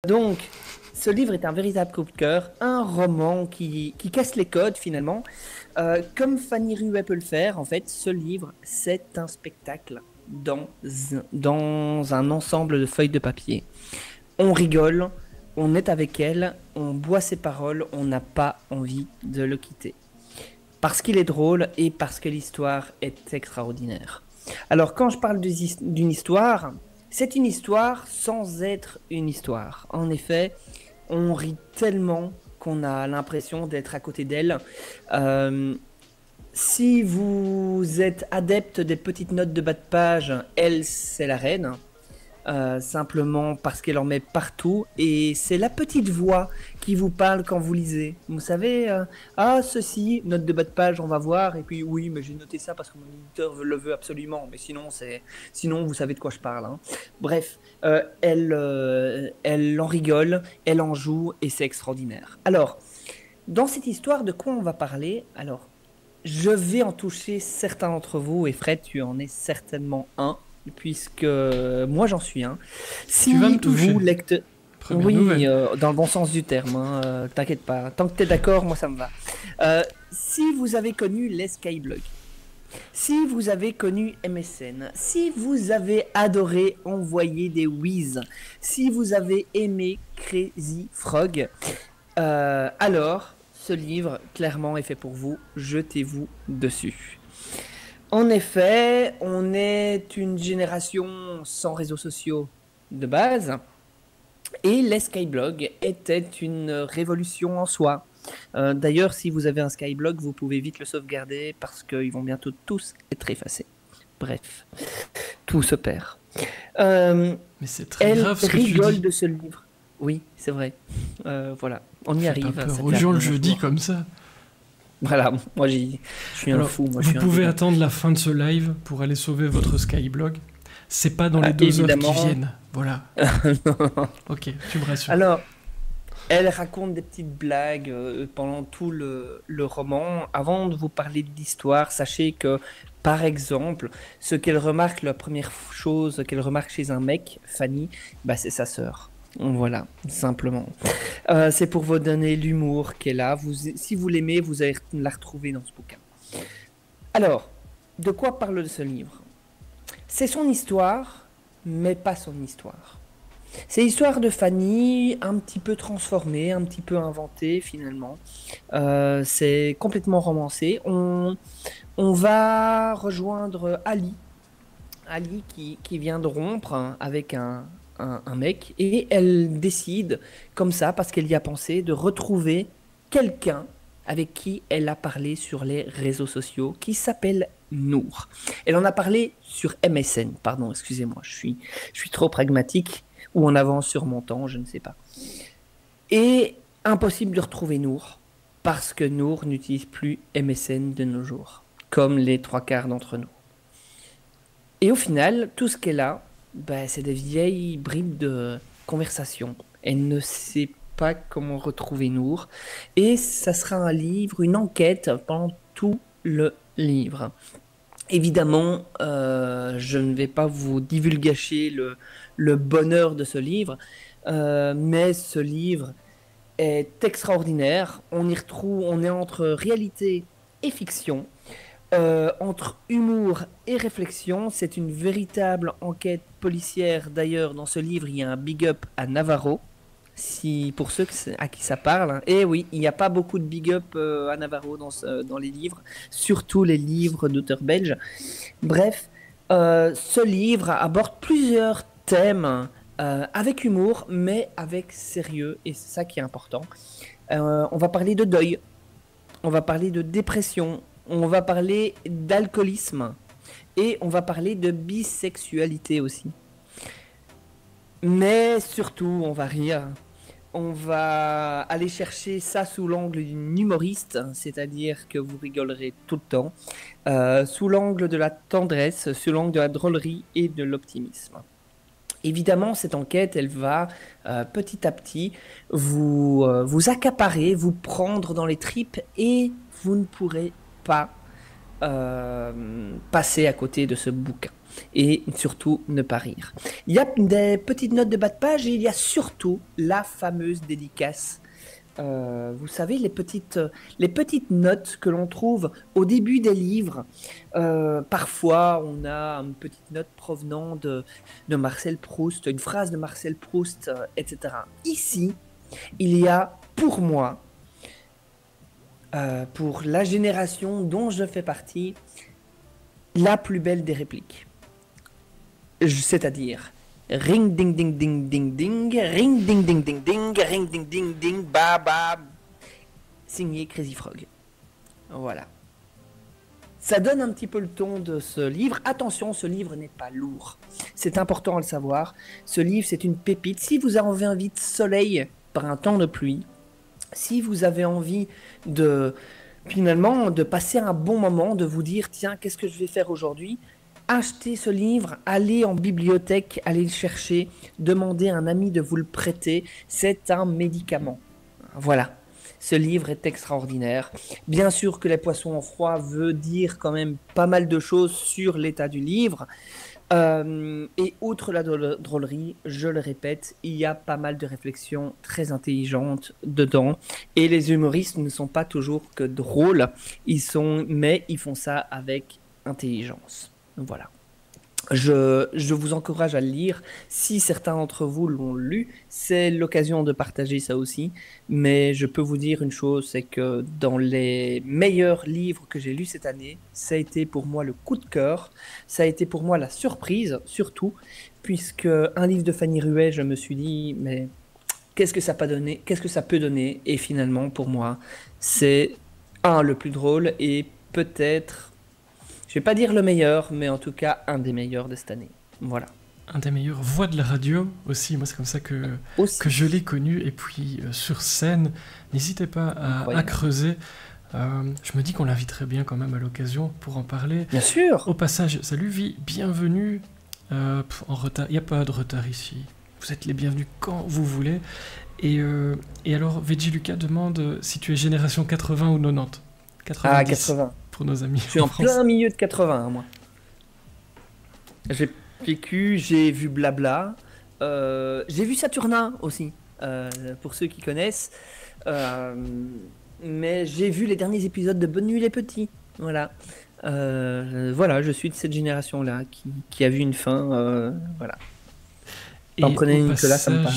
Donc, ce livre est un véritable coup de cœur, un roman qui casse les codes finalement. Comme Fanny Ruet peut le faire, en fait, ce livre, c'est un spectacle dans, dans un ensemble de feuilles de papier. On rigole, on est avec elle, on boit ses paroles, on n'a pas envie de le quitter. Parce qu'il est drôle et parce que l'histoire est extraordinaire. Alors, quand je parle d'une histoire, c'est une histoire sans être une histoire. En effet, on rit tellement qu'on a l'impression d'être à côté d'elle. Euh, Si vous êtes adepte des petites notes de bas de page, elle, c'est la reine. Simplement parce qu'elle en met partout. Et c'est la petite voix qui vous parle quand vous lisez. Vous savez, ah, ceci, note de bas de page, on va voir. Et puis, oui, mais j'ai noté ça parce que mon éditeur le veut absolument. Mais sinon, vous savez de quoi je parle, hein. Bref, elle en rigole, elle en joue et c'est extraordinaire. Alors, dans cette histoire, de quoi on va parler? Alors, je vais en toucher certains d'entre vous, et Fred, tu en es certainement un, puisque moi j'en suis un. Tu vas me Si toucher. vous lectez... Première Oui, nouvelle. dans le bon sens du terme, hein, t'inquiète pas. Tant que t'es d'accord, moi ça me va. Si vous avez connu les Skyblogs, si vous avez connu MSN, si vous avez adoré envoyer des whiz, si vous avez aimé Crazy Frog, alors, ce livre, clairement, est fait pour vous. Jetez-vous dessus. En effet, on est une génération sans réseaux sociaux de base, et les Skyblogs étaient une révolution en soi. D'ailleurs, si vous avez un Skyblog, vous pouvez vite le sauvegarder parce qu'ils vont bientôt tous être effacés. Bref, tout se perd. Euh, Mais c'est très Elle grave ce que tu rigole dis. de ce livre. Oui, c'est vrai. Voilà, on y Fais pas arrive, peur ça aux t'est gens, arrivé un je dis jour. comme ça. Voilà, moi je suis un Alors, fou, moi je vous suis un pouvez vilain. attendre la fin de ce live pour aller sauver votre Skyblog. C'est pas dans les Ah, 2 heures qui évidemment. viennent. Voilà. Ok, tu me rassures. Alors, elle raconte des petites blagues pendant tout le roman. Avant de vous parler de l'histoire, sachez que, par exemple, ce qu'elle remarque, la première chose qu'elle remarque chez un mec, Fanny, bah, c'est sa sœur. Voilà, simplement. C'est pour vous donner l'humour qu'elle a. Si vous l'aimez, vous allez la retrouver dans ce bouquin. Alors, de quoi parle ce livre? C'est son histoire, mais pas son histoire. C'est l'histoire de Fanny, un petit peu transformée, un petit peu inventée finalement. C'est complètement romancé. On va rejoindre Ali, Ali qui vient de rompre avec un mec, et elle décide, comme ça, parce qu'elle y a pensé, de retrouver quelqu'un avec qui elle a parlé sur les réseaux sociaux, qui s'appelle Nour. Elle en a parlé sur MSN, pardon, excusez-moi, je suis trop pragmatique, ou en avance sur mon temps, je ne sais pas. Et impossible de retrouver Nour, parce que Nour n'utilise plus MSN de nos jours, comme les trois quarts d'entre nous. Et au final, tout ce qu'elle a, bah, c'est des vieilles bribes de conversation. Elle ne sait pas comment retrouver Nour. Et ça sera un livre, une enquête pendant tout le livre. Évidemment, je ne vais pas vous divulgacher le bonheur de ce livre, mais ce livre est extraordinaire. On y retrouve, on est entre réalité et fiction. Entre humour et réflexion, c'est une véritable enquête policière. D'ailleurs, dans ce livre, il y a un big up à Navarro, si pour ceux à qui ça parle, hein. Et oui, il n'y a pas beaucoup de big up à Navarro dans les livres, surtout les livres d'auteurs belges. Bref, ce livre aborde plusieurs thèmes avec humour, mais avec sérieux, et c'est ça qui est important. On va parler de deuil, on va parler de dépression, on va parler d'alcoolisme et on va parler de bisexualité aussi. Mais surtout, on va rire. On va aller chercher ça sous l'angle d'une humoriste, c'est-à-dire que vous rigolerez tout le temps, sous l'angle de la tendresse, sous l'angle de la drôlerie et de l'optimisme. Évidemment, cette enquête, elle va petit à petit vous accaparer, vous prendre dans les tripes, et vous ne pourrez pas passer à côté de ce bouquin. et surtout ne pas rire. Il y a des petites notes de bas de page et il y a surtout la fameuse dédicace. Vous savez, les petites notes que l'on trouve au début des livres. Parfois, on a une petite note provenant de Marcel Proust, une phrase de Marcel Proust, etc. Ici, il y a pour moi, pour la génération dont je fais partie, la plus belle des répliques. C'est-à-dire... Ring ding ding ding ding ding, ring ding ding ding ding, ring ding ding ding, ba ba, signé Crazy Frog. Voilà. Ça donne un petit peu le ton de ce livre. Attention, ce livre n'est pas lourd. C'est important à le savoir. Ce livre, c'est une pépite. Si vous avez envie de soleil par un temps de pluie, si vous avez envie de passer un bon moment, de vous dire, tiens, qu'est-ce que je vais faire aujourd'hui ? Achetez ce livre, allez en bibliothèque, allez le chercher, demandez à un ami de vous le prêter, c'est un médicament. Voilà, ce livre est extraordinaire. Bien sûr que Les Poissons en froid veut dire quand même pas mal de choses sur l'état du livre. Et outre la drôlerie, je le répète, il y a pas mal de réflexions très intelligentes dedans. Et les humoristes ne sont pas toujours que drôles, mais ils font ça avec intelligence. Voilà. Je vous encourage à le lire. Si certains d'entre vous l'ont lu, c'est l'occasion de partager ça aussi. Mais je peux vous dire une chose, c'est que dans les meilleurs livres que j'ai lus cette année, ça a été pour moi le coup de cœur. Ça a été pour moi la surprise, surtout, puisque un livre de Fanny Ruet, je me suis dit, mais qu'est-ce que ça peut donner? Et finalement, pour moi, c'est le plus drôle et peut-être... Je vais pas dire le meilleur, mais en tout cas un des meilleurs de cette année. Voilà. Un des meilleurs voix de la radio aussi. Moi, c'est comme ça que je l'ai connu. Et puis sur scène, n'hésitez pas à creuser. Je me dis qu'on l'inviterait bien quand même à l'occasion pour en parler. Bien sûr. Au passage, salut Vie, bienvenue. En retard, il n'y a pas de retard ici. Vous êtes les bienvenus quand vous voulez. Et alors, Veggie Lucas demande si tu es génération 80 ou 90. 90. 80. Pour nos amis. Je suis en plein milieu de 80, moi. J'ai vécu, j'ai vu Blabla. J'ai vu Saturnin aussi, pour ceux qui connaissent. Mais j'ai vu les derniers épisodes de Bonne Nuit les Petits. Voilà. Voilà, je suis de cette génération-là qui a vu une fin. Voilà. Et prenez au Nicolas, ça me parle.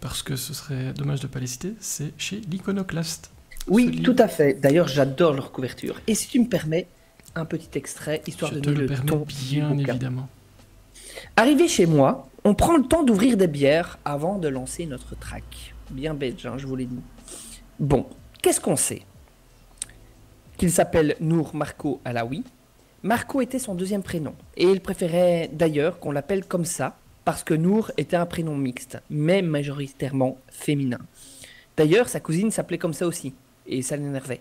Parce que ce serait dommage de ne pas les citer, c'est chez l'Iconoclaste. Oui, tout à fait. D'ailleurs, j'adore leur couverture. Et si tu me permets, un petit extrait, histoire de donner le ton. Bien évidemment. Arrivé chez moi, on prend le temps d'ouvrir des bières avant de lancer notre track. Bien belge, hein, je vous l'ai dit. Bon, qu'est-ce qu'on sait? Qu'il s'appelle Nour Marco Alaoui. Marco était son deuxième prénom. Et il préférait d'ailleurs qu'on l'appelle comme ça, parce que Nour était un prénom mixte, mais majoritairement féminin. D'ailleurs, sa cousine s'appelait comme ça aussi. Et ça l'énervait.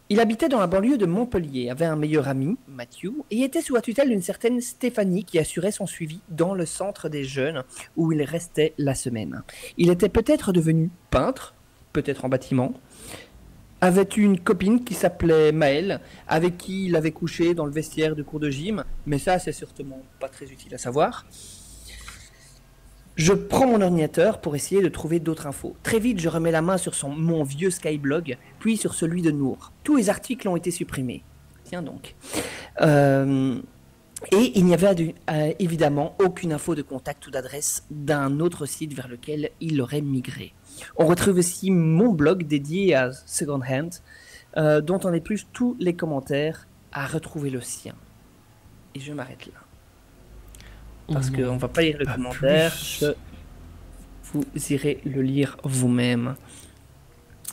Il habitait dans la banlieue de Montpellier, avait un meilleur ami, Mathieu, et était sous la tutelle d'une certaine Stéphanie qui assurait son suivi dans le centre des jeunes où il restait la semaine. Il était peut-être devenu peintre, peut-être en bâtiment, avait une copine qui s'appelait Maëlle, avec qui il avait couché dans le vestiaire de cours de gym, mais ça c'est certainement pas très utile à savoir. Je prends mon ordinateur pour essayer de trouver d'autres infos. Très vite, je remets la main sur mon vieux Skyblog, puis sur celui de Nour. Tous les articles ont été supprimés. Tiens donc. Et il n'y avait évidemment aucune info de contact ou d'adresse d'un autre site vers lequel il aurait migré. On retrouve aussi mon blog dédié à Second Hand, dont on épluche tous les commentaires à retrouver le sien. Et je m'arrête là. Parce qu'on ne va pas lire le commentaire, vous irez le lire vous-même.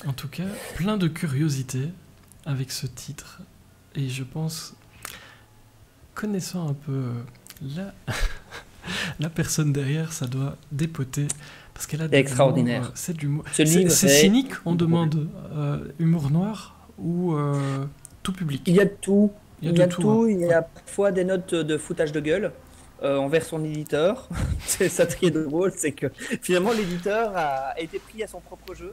En tout cas, plein de curiosité avec ce titre. Et je pense, connaissant un peu la personne derrière, ça doit dépoter. Parce qu'elle a de extraordinaire. C'est de l'humour. C'est cynique, on demande humour noir ou tout public. Il y a de tout. Il y a tout. Hein. Il y a parfois des notes de foutage de gueule. Envers son éditeur. C'est ça qui est drôle, c'est que finalement l'éditeur a été pris à son propre jeu.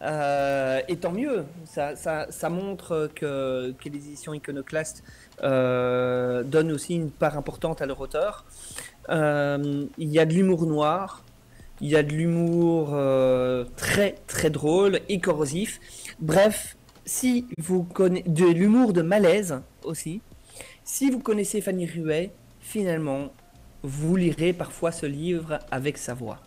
Et tant mieux, ça montre que les éditions iconoclastes donnent aussi une part importante à leur auteur. Il y a de l'humour noir, il y a de l'humour très très drôle et corrosif. Bref, si vous connaissez de l'humour de malaise aussi, si vous connaissez Fanny Ruet, finalement, vous lirez parfois ce livre avec sa voix.